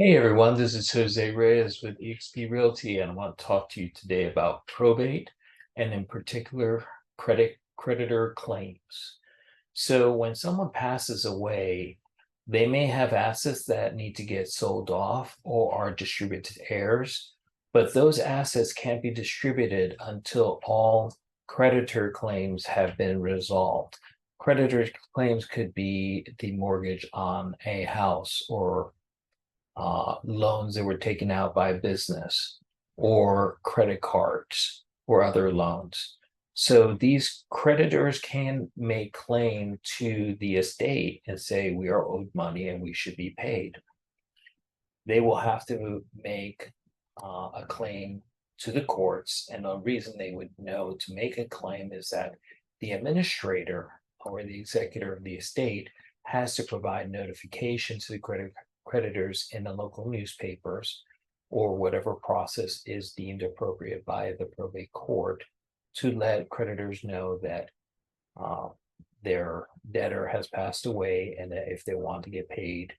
Hey everyone, this is Jose Reyes with eXp Realty, and I want to talk to you today about probate and in particular creditor claims. So when someone passes away, they may have assets that need to get sold off or are distributed to heirs, but those assets can't be distributed until all creditor claims have been resolved. Creditor claims could be the mortgage on a house or loans that were taken out by a business or credit cards or other loans. So these creditors can make claim to the estate and say we are owed money and we should be paid. They will have to make a claim to the courts, and the reason they would know to make a claim is that the administrator or the executor of the estate has to provide notification to the creditors in the local newspapers or whatever process is deemed appropriate by the probate court to let creditors know that their debtor has passed away and that if they want to get paid,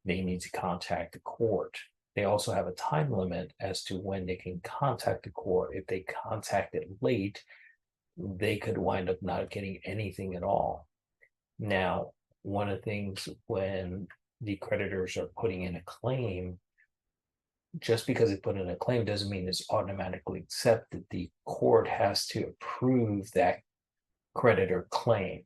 they need to contact the court. They also have a time limit as to when they can contact the court. If they contact it late, they could wind up not getting anything at all. Now, one of the things when the creditors are putting in a claim, just because they put in a claim doesn't mean it's automatically accepted. The court has to approve that creditor claim.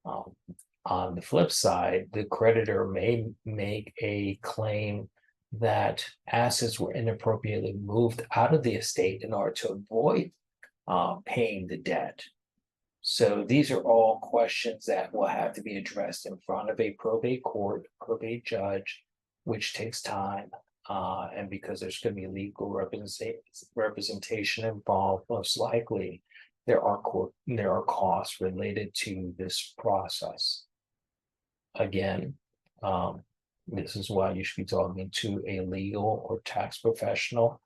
On the flip side, the creditor may make a claim that assets were inappropriately moved out of the estate in order to avoid paying the debt. So these are all questions that will have to be addressed in front of a probate court, probate judge, which takes time. And because there's going to be legal representation involved, most likely there are costs related to this process. Again, this is why you should be talking to a legal or tax professional,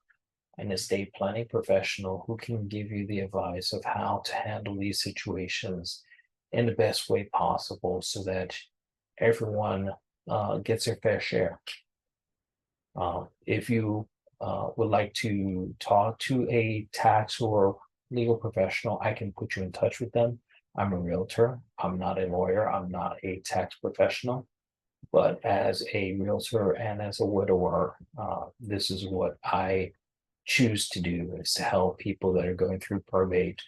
an estate planning professional who can give you the advice of how to handle these situations in the best way possible so that everyone gets their fair share. If you would like to talk to a tax or legal professional, I can put you in touch with them. I'm a realtor. I'm not a lawyer. I'm not a tax professional. But as a realtor and as a widower, this is what I choose to do, is to help people that are going through probate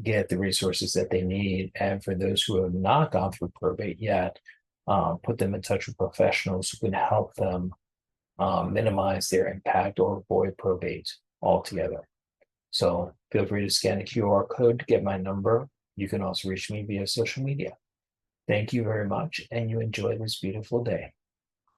get the resources that they need. And for those who have not gone through probate yet, put them in touch with professionals who can help them minimize their impact or avoid probate altogether. So feel free to scan the QR code to get my number. You can also reach me via social media. Thank you very much, and you enjoy this beautiful day.